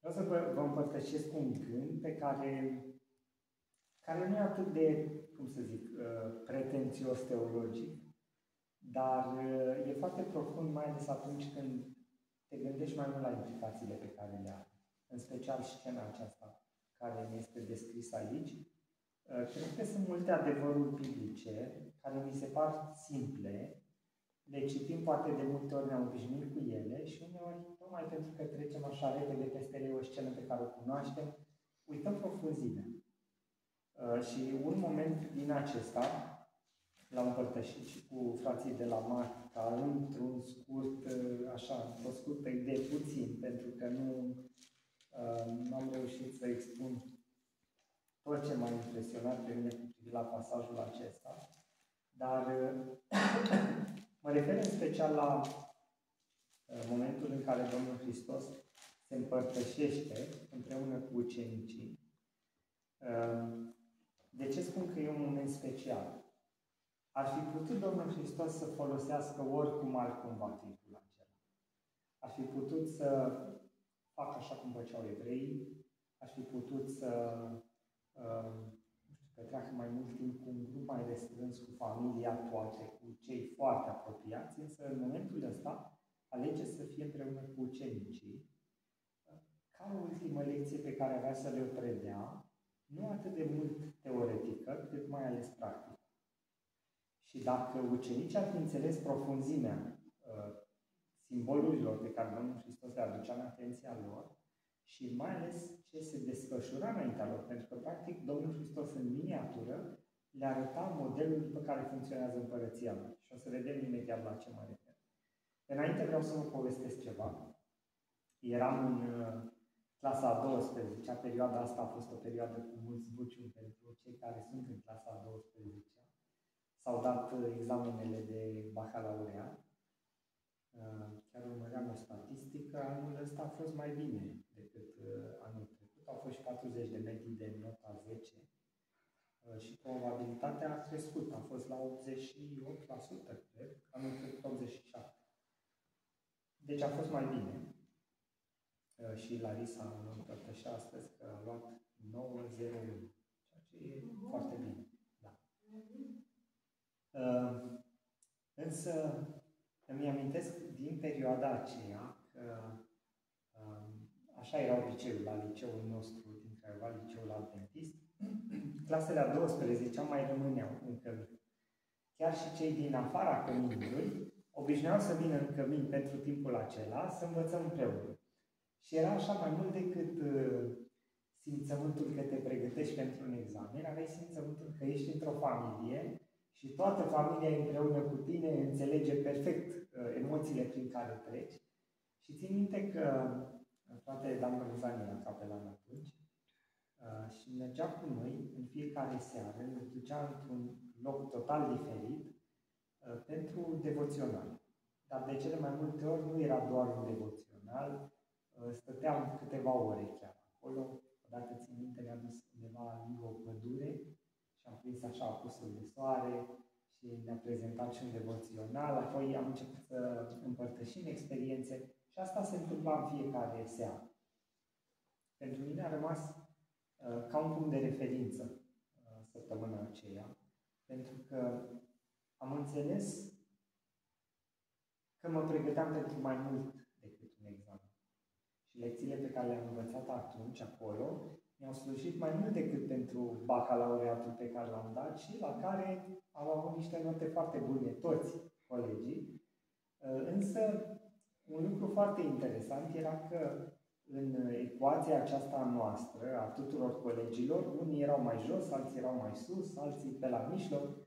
Vreau să vă împărtășesc un gând pe care nu e atât de, cum să zic, pretențios teologic, dar e foarte profund, mai ales atunci când te gândești mai mult la implicațiile pe care le are. În special scena aceasta care ne este descrisă aici. Cred că sunt multe adevăruri biblice care mi se par simple, le citim poate de multe ori, ne-am obișnuit cu ele și uneori, tocmai pentru că trecem așa repede peste ele o scenă pe care o cunoaștem, uităm profunzimea. Și un moment din acesta l-am împărtășit și cu frații de la MAC, ca într-un scurt, așa, într-o scurtă idee puțin, pentru că nu am reușit să expun tot ce m-a impresionat pe mine cu privire la pasajul acesta, dar mă refer în special la momentul în care Domnul Hristos se împărtășește împreună cu ucenicii. De ce spun că e un moment special? Ar fi putut Domnul Hristos să folosească oricum altcumva timpul acela. Ar fi putut să facă așa cum făceau evreii, ar fi putut să petreacă mai mult timp cu un grup mai restrâns, cu familia, poate cu cei foarte apropiați, însă în momentul ăsta alege să fie împreună cu ucenicii, ca o ultimă lecție pe care avea să le predea, nu atât de mult teoretică, cât mai ales practică. Și dacă ucenicii ar fi înțeles profunzimea simbolurilor pe care Domnul Hristos le aducea în atenția lor, și mai ales ce se desfășura înaintea lor, pentru că, practic, Domnul Hristos, în miniatură, le arăta modelul după care funcționează împărăția lui. Și o să vedem imediat la ce mă refer. Înainte vreau să vă povestesc ceva. Eram în clasa a 12-a, perioada asta a fost o perioadă cu mulți buciuni pentru cei care sunt în clasa a 12-a. S-au dat examenele de bacalaureat. Chiar urmăream o statistică, anul ăsta a fost mai bine decât anul trecut. Au fost 40 de medii de nota 10 și probabilitatea a crescut. A fost la 88%, cred, anul trecut 87%. Deci a fost mai bine. Și Larisa îmi împărtășea astăzi că a luat 901, ceea ce e foarte bine. Da. Însă îmi amintesc din perioada aceea că așa era obiceiul la liceul nostru din Craiova, liceul adventist. Clasele a 12-a mai rămâneau în cămin. Chiar și cei din afara căminului obișnuiau să vină în cămin pentru timpul acela să învățăm împreună. Și era așa mai mult decât simțământul că te pregătești pentru un examen, aveai simțământul că ești într-o familie și toată familia împreună cu tine înțelege perfect emoțiile prin care treci. Și țin minte că fratele Dan Băruzani era capelan atunci și mergea cu noi în fiecare seară, ne ducea într-un loc total diferit pentru devoțional. Dar de cele mai multe ori nu era doar un devoțional, stăteam câteva ore chiar acolo. Odată țin minte, ne-a dus undeva lângă o pădure și am prins așa apusul de soare și ne-a prezentat și un devoțional. Apoi am început să împărtășim experiențe și asta se întâmpla în fiecare seară. Pentru mine a rămas ca un punct de referință săptămâna aceea, pentru că am înțeles că mă pregăteam pentru mai mult decât un examen. Și lecțiile pe care le-am învățat atunci, acolo, mi-au slujit mai mult decât pentru bacalaureatul pe care l-am dat și la care am avut niște note foarte bune, toți colegii. Însă, un lucru foarte interesant era că în ecuația aceasta noastră, a tuturor colegilor, unii erau mai jos, alții erau mai sus, alții pe la mijloc,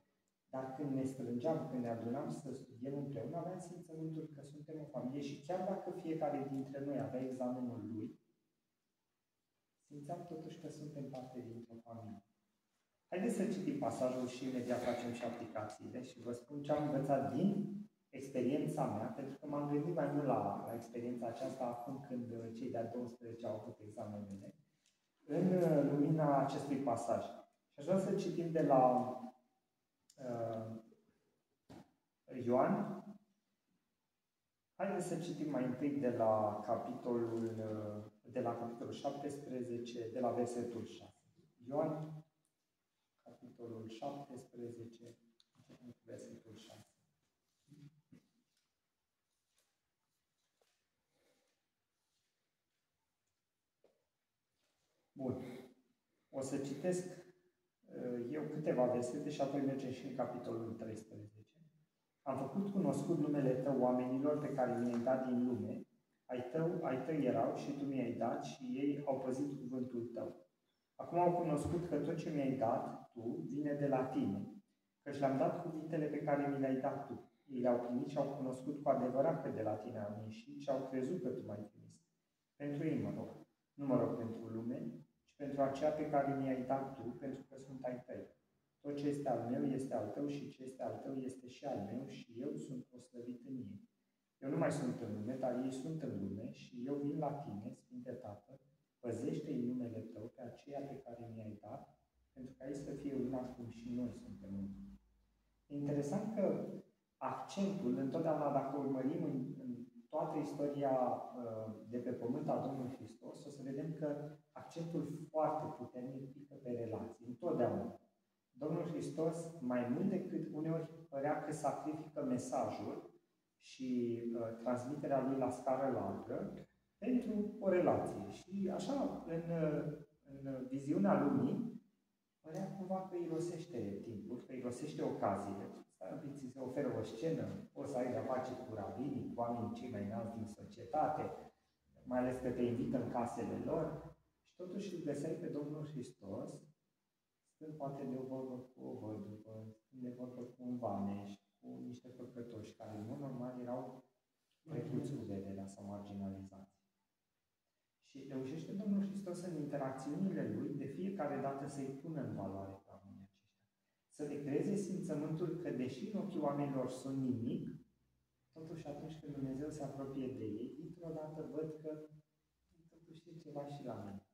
dar când ne strângeam, când ne adunam să studiem împreună, aveam simțământul că suntem o familie și chiar dacă fiecare dintre noi avea examenul lui, simțeam totuși că suntem parte dintr-o familie. Haideți să citim pasajul și imediat facem și aplicațiile și vă spun ce am învățat din experiența mea, pentru că m-am gândit mai mult la experiența aceasta acum când cei de-a 12 au avut examenele, în lumina acestui pasaj. Și aș vrea să citim de la Ioan, Haideți să citim mai întâi de la capitolul 17, de la versetul 6. Ioan, capitolul 17, versetul 6. Bun. O să citesc eu câteva versete și apoi mergem și în capitolul 13. Am făcut cunoscut numele Tău oamenilor pe care mi-ai dat din lume. Ai tăi erau și Tu mi-ai dat și ei au păzit cuvântul Tău. Acum au cunoscut că tot ce mi-ai dat Tu vine de la Tine, căci le-am dat cuvintele pe care mi le-ai dat Tu. Ei le-au primit și au cunoscut cu adevărat că de la Tine am ieșit și au crezut că Tu m-ai trimis. Pentru ei mă rog. Nu mă rog pentru lume, ci pentru aceea pe care mi-ai dat Tu, pentru că sunt ai Tăi. Tot ce este al meu este al Tău și ce este al Tău este și al meu și eu sunt proslăvit în ei. Eu nu mai sunt în lume, dar ei sunt în lume și eu vin la Tine, Sfinte Tată, păzește-i numele Tău pe aceea pe care mi-ai dat, pentru ca ei să fie una cum și noi suntem una. E interesant că accentul, întotdeauna dacă urmărim în toată istoria de pe pământ a Domnului Hristos, o să vedem că accentul foarte puternic pică pe relații, întotdeauna. Domnul Hristos, mai mult decât uneori părea că sacrifică mesajul și transmiterea lui la scară largă pentru o relație. Și așa, în viziunea lumii, părea cumva că irosește timpul, că irosește ocaziile. Ți se oferă o scenă, poți să ai de-a face cu rabinii, cu oamenii cei mai înalți din societate, mai ales că te invită în casele lor. Și totuși îl găseai pe Domnul Hristos stând poate de o vorbă cu o văduvă, stând de vorbă cu un vameș, cu niște păcătoși care în mod normal erau trecuți cu vederea sau marginalizați. Și reușește Domnul Hristos în interacțiunile Lui de fiecare dată să-i pună în valoare pe oamenii aceștia. Să le creeze simțământul că deși în ochii oamenilor sunt nimic, totuși atunci când Dumnezeu se apropie de ei, dintr-o dată văd că totuși e ceva și la mine.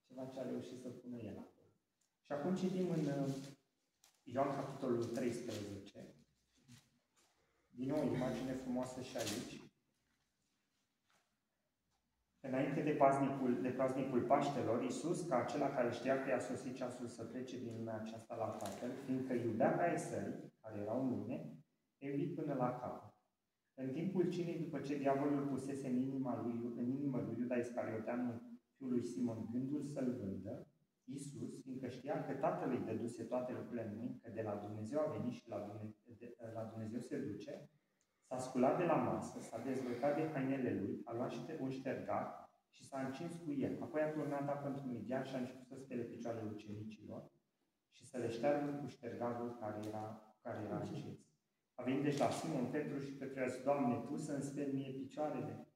Ceva ce a reușit să pună El acolo. Și acum citim în Ioan capitolul 13. Din nou, imagine frumoasă și aici. Înainte de praznicul Paștelor, Iisus, ca acela care știa că i-a sosit ceasul să plece din lumea aceasta la Tatăl, fiindcă iubea pe ai săi, care erau în lume, i-a iubit până la capăt. În timpul cinei, după ce diavolul pusese în inima lui Iuda Iscarioteanul, fiul lui Simon, gândul să-l vândă, Iisus, fiindcă știa că Tatăl îi dăduse toate lucrurile în mâini, că de la Dumnezeu a venit și la Dumnezeu se duce, s-a sculat de la masă, s-a dezbrăcat de hainele lui, a luat un ștergar și s-a încins cu el. Apoi a turnat apă într-un igian și a început să spele picioarele ucenicilor și să le șteargă cu ștergarul care era încins. A venit deci la Simon Petru și Petru i-a zis: Doamne, Tu să-mi speli mie picioarele?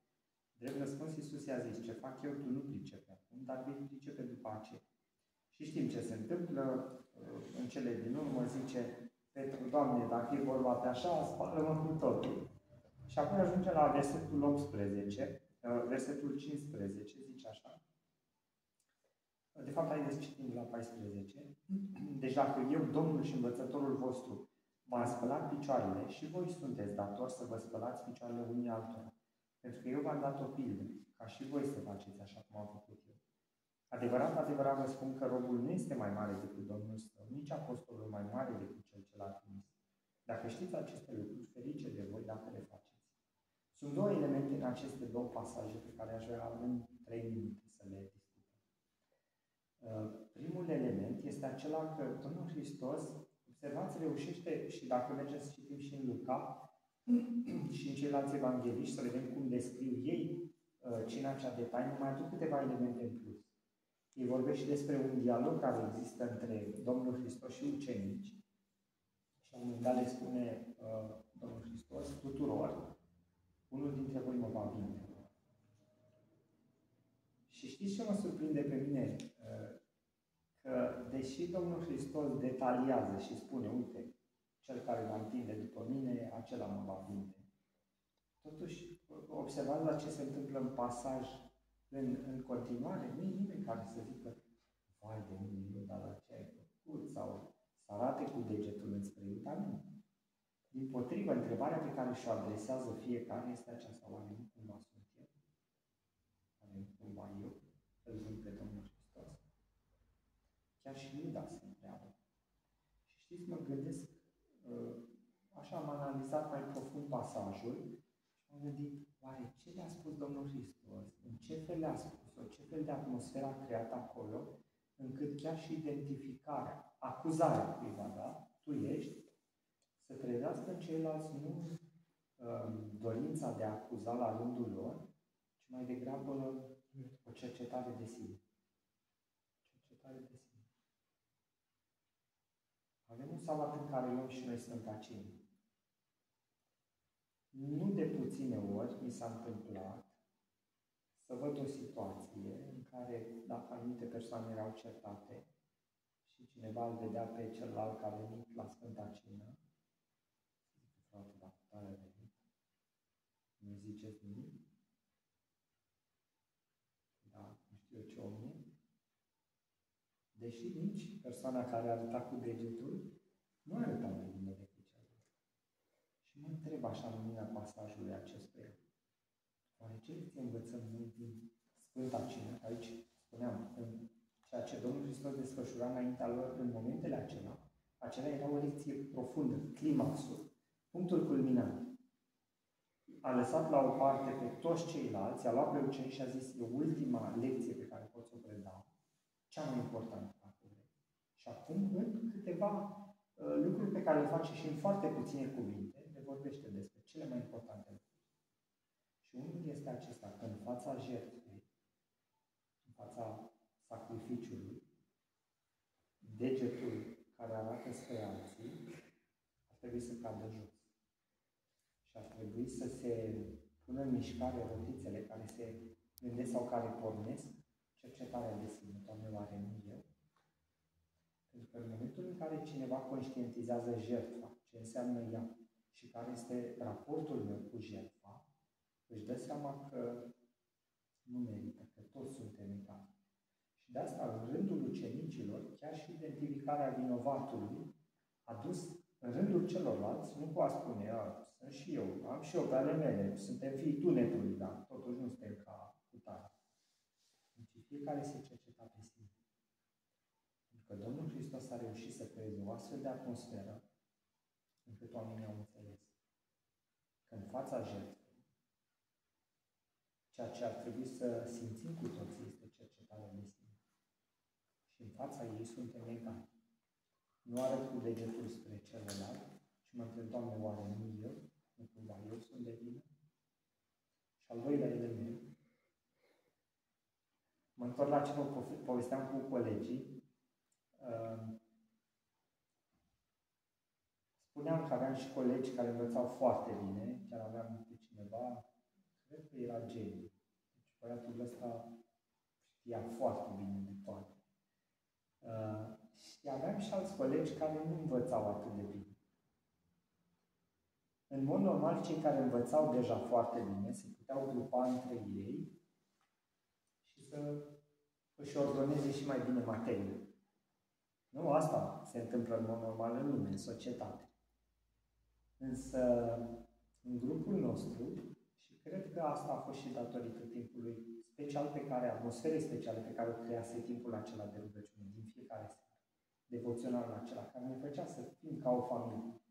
Drept răspuns, Iisus i-a zis: Ce fac eu, tu nu pricepi acum, dar vei pricepe după aceea. Și știm ce se întâmplă. În cele din urmă zice Petru: Doamne, dacă e vorba de așa, spală-mă cu totul. Și apoi ajunge la versetul 18, versetul 15, zice așa. De fapt, haideți citim la 14. Deci dacă eu, Domnul și Învățătorul vostru, v-am spălat picioarele, și voi sunteți datori să vă spălați picioarele unii altora. Pentru că eu v-am dat o pildă, ca și voi să faceți așa cum am făcut eu. Adevărat, adevărat vă spun că robul nu este mai mare decât Domnul său, nici apostolul mai mare decât cel ce l-a trimis. Dacă știți aceste lucruri, ferice de voi dacă le faceți. Sunt două elemente în aceste două pasaje pe care aș vrea în 3 minute să le discutăm. Primul element este acela că Domnul Hristos, observați, reușește, și dacă mergem să citim și în Luca și în ceilalți evangheliști, să vedem cum descriu ei cina cea de taină, mai aduc câteva elemente în plus. Ei vorbesc și despre un dialog care există între Domnul Hristos și ucenici. Și la un moment dat le spune Domnul Hristos tuturor: unul dintre voi mă va vinde. Și știți ce mă surprinde pe mine? Că deși Domnul Hristos detaliază și spune: uite, cel care va întinde după mine, acela mă va vinde. Totuși, observați la ce se întâmplă în pasaj în continuare. Nu e nimeni care să zică: vai de mine, Iuda, la ce ai făcut? Sau să arate cu degetul înspre Iuda. Nu. Dimpotrivă, întrebarea pe care și-o adresează fiecare este aceasta: oare nu cumva sunt eu? Oare nu cumva eu îl vând pe Domnul Hristos? Chiar și Iuda se întreabă. Și știți, mă gândesc, așa am analizat mai profund pasajul și am gândit, oare ce le-a spus Domnul Hristos? În ce fel le-a spus-o? Ce fel de atmosferă a creat acolo? Încât chiar și identificarea, acuzarea cuiva, da? Tu ești, să trezească în ceilalți nu dorința de a acuza la rândul lor, ci mai degrabă o cercetare de sine. Cercetare de sine. Avem un sabat în care luăm și noi Sfânta Cină. Nu de puține ori mi s-a întâmplat să văd o situație în care, dacă anumite persoane erau certate și cineva îl vedea pe celălalt că a venit la Sfânta Cină, frate, dacă tare a venit, nu ziceți nimic? Da, nu știu eu ce om e. Deși nici persoana care arăta cu degetul nu arăta mai bine decât celălalt. Și mă întreb așa în lumina pasajului acestuia, oare ce lecție învățăm noi din Sfânta Cină? Aici spuneam, în ceea ce Domnul Hristos desfășura înaintea lor în momentele acelea era o lecție profundă, climaxul, punctul culminant. A lăsat la o parte pe toți ceilalți, a luat pe ucenici și a zis, e ultima lecție pe care pot să o predau, cea mai importantă, dacă vrei. Și acum, în câteva lucruri pe care le face și în foarte puține cuvinte, le vorbește despre cele mai importante lucruri. Și unul este acesta, că în fața jertfei, în fața sacrificiului, degetul care arată spre alții ar trebui să cadă jos. Și ar trebui să se pună în mișcare rotițele care se gândesc sau care pornesc cercetarea de sine. Doamne, oare nu eu? Pentru că în momentul în care cineva conștientizează jertfa, ce înseamnă ea, și care este raportul meu cu jertfa, își dă seama că nu merită, că toți suntem egali. Și de asta, în rândul ucenicilor, chiar și identificarea vinovatului a dus în rândul celorlalți, nu cu a spune, sunt și eu, am și eu pe ale mele, suntem fiii tunetului, dar totuși nu suntem ca cutare. Deci fiecare se cerceta pe sine. Pentru că Domnul Hristos a reușit să creeze o astfel de atmosferă încât oamenii au înțeles că în fața jertfei, ceea ce ar trebui să simțim cu toții este cercetarea de sine. Și în fața ei suntem egali. Nu arăt cu degetul spre celălalt, ci mă întreb, Doamne, oare nu eu? Nu cumva eu sunt de vină? Și al doilea element, mă întorc la ce vă povesteam cu colegii. Spuneam că aveam și colegi care învățau foarte bine, chiar aveam pe cineva, cred că era geniu. Deci băiatul ăsta știa foarte bine de toate. Și aveam și alți colegi care nu învățau atât de bine. În mod normal, cei care învățau deja foarte bine se puteau grupa între ei și să își ordoneze și mai bine materia. Nu, asta se întâmplă în mod normal în lume, în societate. Însă, în grupul nostru, și cred că asta a fost și datorită timpului special pe care, atmosferei speciale pe care o crease timpul acela de rugăciune, din fiecare seară, devoționalul acela, care ne făcea să fim ca o familie.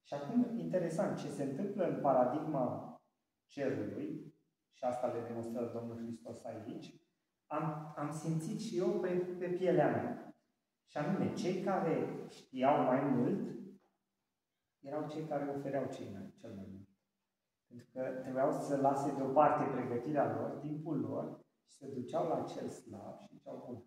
Și acum, interesant, ce se întâmplă în paradigma cerului, și asta le demonstrează Domnul Hristos aici, am simțit și eu pe pielea mea. Și anume, cei care știau mai mult, erau cei care ofereau cel mai mult. Pentru că trebuiau să lase deoparte pregătirea lor, timpul lor, și se duceau la cel slab și ziceau, bun,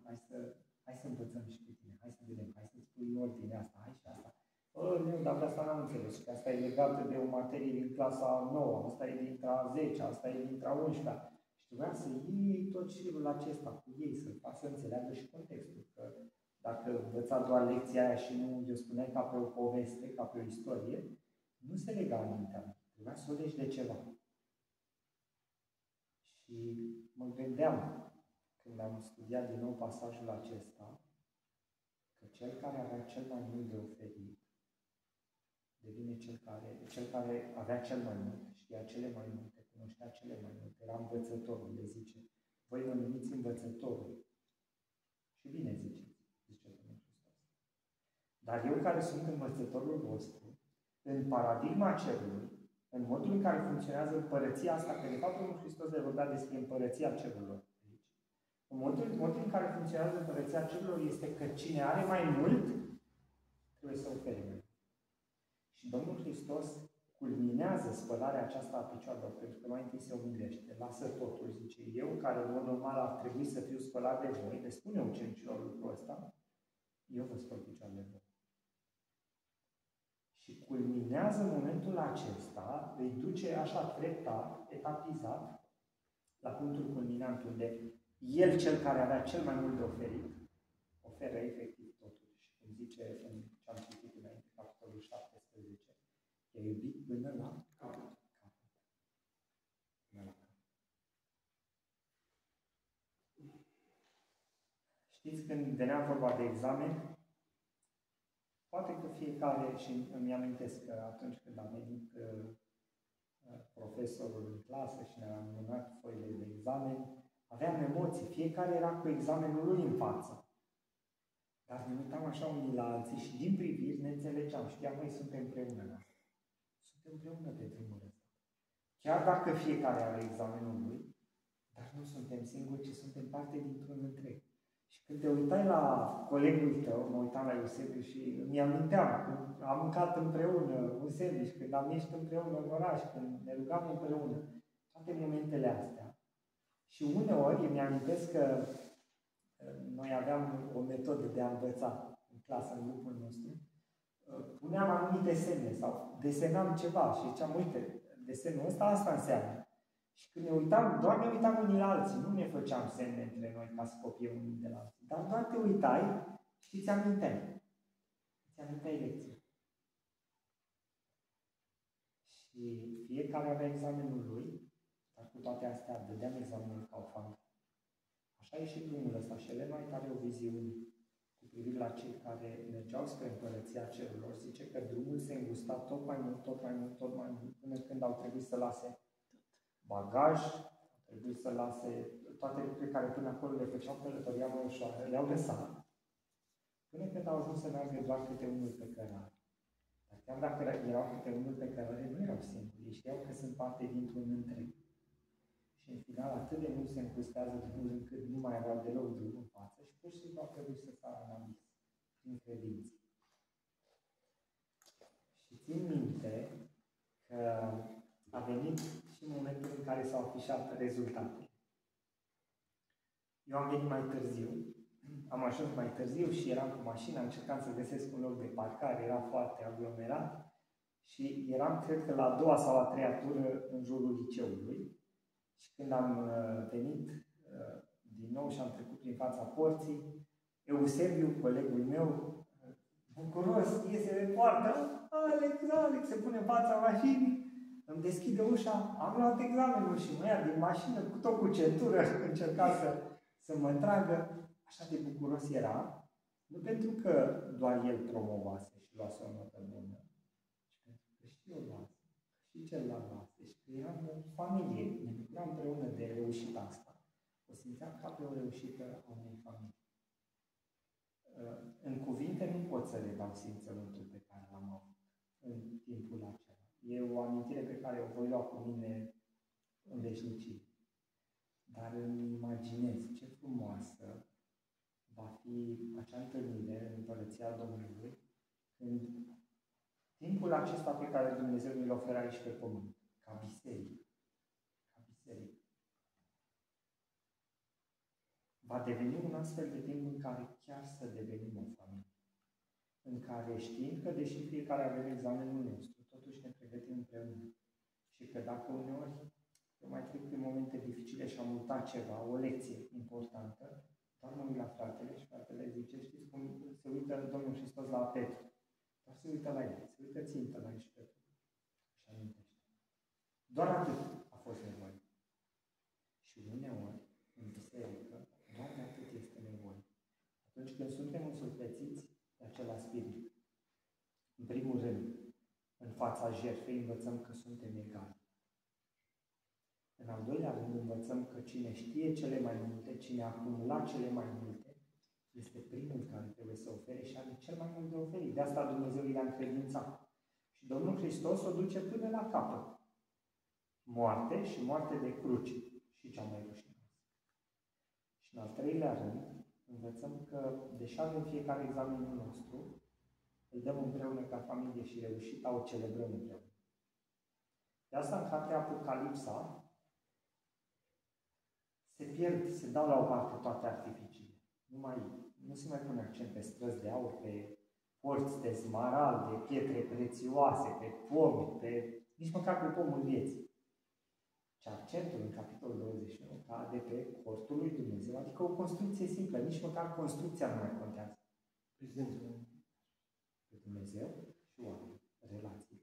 hai să învățăm și pe tine, hai să vedem, hai să-ți pui ordinea asta, hai și asta. Nu, dar asta n-am înțeles, că asta e legată de o materie din clasa 9, asta e dintre 10, asta e dintre 11. Și trebuia să iei tot șirul acesta cu ei, să-l fac să înțeleagă și contextul. Că dacă învăța doar lecția aia și nu eu spuneai ca pe o poveste, ca pe o istorie, nu se lega în mintea mea. Trebuia să o legi de ceva. Și mă gândeam, când am studiat din nou pasajul acesta, că cel care avea cel mai mult de oferit devine cel care avea cel mai mult, știa cele mai multe, cunoștea cele mai multe, era învățătorul, le zice. Voi mă numiți învățătorul. Și bine ziceți, zice Domnul Hristos. Dar eu care sunt învățătorul vostru, în paradigma cerului, în modul în care funcționează împărăția asta, că de fapt Domnul Hristos le vorbea despre împărăția cerurilor. În modul în care funcționează împărăția cerurilor este că cine are mai mult, trebuie să ofere mai mult. Și Domnul Hristos culminează spălarea aceasta a picioarelor, pentru că mai întâi se umilește, lasă totul, zice, eu care în mod normal ar trebui să fiu spălat de voi, le spune ucenicilor lucrul ăsta, eu vă spăl picioarele voi. Și culminează momentul acesta, îi duce așa treptat, etapizat, la punctul culminant, unde el, cel care avea cel mai mult de oferit, oferă efectiv totul. Și cum zice în ce am citit înainte, capitolul 17, i-a iubit până la capăt. Până la capăt. Știți, când venea vorba de examen, poate că fiecare, și îmi amintesc că atunci când a venit profesorul în clasă și ne-a mânat foile de examen, aveam emoții. Fiecare era cu examenul lui în față. Dar ne uitam așa unii la alții și din priviri ne înțelegeam. Știam, noi suntem împreună. Suntem împreună pe drumul ăsta. Chiar dacă fiecare are examenul lui, dar nu suntem singuri, ci suntem parte dintr-un întreg. Și când te uitai la colegul tău, mă uitam la Eusebiu și îmi aminteam când am mâncat împreună un sandwich, când am ieșit împreună în oraș, când ne rugam împreună. Toate momentele astea. Și uneori îmi amintesc că noi aveam o metodă de a învăța în clasă, în grupul nostru. Puneam anumite semne sau desenam ceva și ziceam, uite, desenul ăsta, asta înseamnă. Și când ne uitam, doar ne uitam unii la alții, nu ne făceam semne între noi ca să copiem unii de la alții. Dar doar te uitai și ți aminteai. Ți aminteai lecția. Și fiecare avea examenul lui, dar cu toate astea dădeam examenul ca o familie. Așa e și drumul ăsta. Și Ellen White are o viziune cu privire la cei care mergeau spre împărăția cerurilor. Zice că drumul se îngusta tot mai mult, tot mai mult, tot mai mult, până când au trebuit să lase bagaj, au trebuit să lase toate lucrurile care până acolo le făceau călătoria mai ușoară, le-au lăsat. Până când au ajuns să meargă doar câte unul pe cărare. Dar chiar dacă erau câte unul pe cărare, nu erau singuri. Ei știau că sunt parte dintr-un întreg. Și în final atât de mult se încrustează drumul încât nu mai aveau deloc drum în față și pur și simplu au trebuit să sară în abyss, prin credință. Și țin minte că a venit și momentul în care s-au afișat rezultatele. Eu am venit mai târziu, am ajuns mai târziu și eram cu mașina, încercam să găsesc un loc de parcare, era foarte aglomerat și eram, cred că, la a doua sau a treia tură în jurul liceului. Și când am venit din nou și am trecut prin fața porții, Eusebiu, colegul meu, bucuros, iese de poartă, Alex, se pune în fața mașinii, îmi deschide ușa, am luat examenul și mă ia din mașină, tot cu centură, încerca să mă tragă. Așa de bucuros era, nu pentru că doar el promovase și luase o notă bună, ci pentru că și eu luase, și celălalt luase, și că eram o familie, ne bucuram împreună de reușita asta. O simțeam ca pe o reușită a unei familii. În cuvinte nu pot să le dau simțământul pe care l-am avut în timpul acela. E o amintire pe care o voi lua cu mine în veșnicie. Dar îmi imaginez ce frumoasă va fi acea întâlnire în Împărăția Domnului când timpul acesta pe care Dumnezeu ne-l oferă aici pe pământ, ca biserică, va deveni un astfel de timp în care chiar să devenim o familie. În care știind că deși fiecare avem examenul nostru, totuși ne pregătim împreună. Și că dacă uneori eu mai trec prin momente dificile și am uitat ceva, o lecție importantă, doar mă uit la fratele și fratele zice, știți cum se uită Domnul Hristos la Petru? Doar se uită la el, se uită țintă la el și Petru. Și amintește. Doar atât a fost nevoie. Și uneori, în biserică, doar de atât este nevoie. Atunci când suntem însuflețiți de acela spirit. În primul rând, fața jertfei, învățăm că suntem egali. În al doilea rând, învățăm că cine știe cele mai multe, cine a acumulat cele mai multe, este primul care trebuie să ofere și are cel mai mult de oferit. De asta Dumnezeu i-a încredințat. Și Domnul Hristos o duce până la capăt. Moarte și moarte de cruce. Și cea mai rușinoasă. Și în al treilea rând, învățăm că, deși avem fiecare examenul nostru, îl dăm împreună ca familie și reușita o celebrăm împreună. De asta, în cartea Apocalipsa, se dau la o parte toate artificiile. Nu se mai pune accent pe străzi de aur, pe porți de smarald, de pietre prețioase, pe pomi, nici măcar pe pomul vieții. Și accentul în capitolul 21 cade pe cortul lui Dumnezeu, adică o construcție simplă, nici măcar construcția nu mai contează. Pe Dumnezeu și oameni, relații.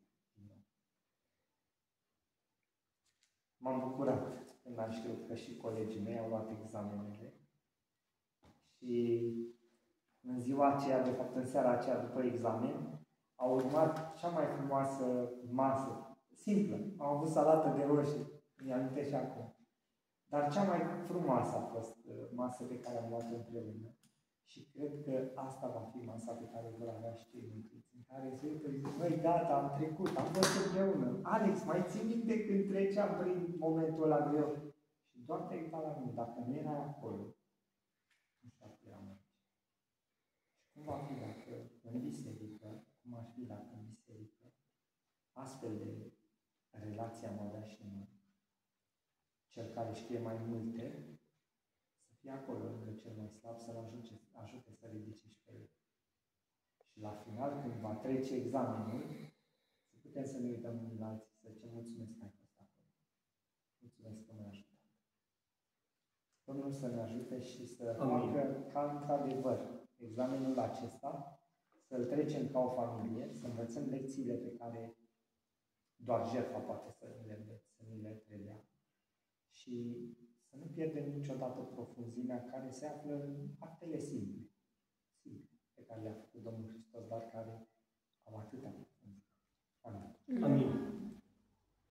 M-am bucurat când am știut că și colegii mei au luat examenele și în ziua aceea, de fapt în seara aceea după examen, a urmat cea mai frumoasă masă, simplă. Am avut salată de roșii, mi-am și acum. Dar cea mai frumoasă a fost masa pe care am luat-o împreună și cred că asta va fi masa pe care vor avea și cei mântuiți, în care se uită, zic, măi, gata, am trecut, am fost împreună. Alex, mai ții minte când treceam prin momentul ăla greu? Și doar te uita la mine, dacă nu erai acolo, nu știu dacă eram aici. Și cum va fi dacă în biserică, cum ar fi dacă în biserică, astfel de relații am avea și noi, cel care știe mai multe, să fie acolo lângă cel mai slab, să-l ajute să ridice și pe el. Și la final, când va trece examenul, să putem să ne uităm unii la alții, să zicem, mulțumesc că ai fost acolo. Mulțumesc că m-ai ajutat. Domnul să ne ajute și să facă ca într-adevăr examenul acesta, să-l trecem ca o familie, să învățăm lecțiile pe care doar jertfa poate să ni le predea. Și să nu pierdem niciodată profunzimea care se află în actele simple, pe care le-a făcut Domnul Hristos, dar care au atâta profunzime. Amin. Amin.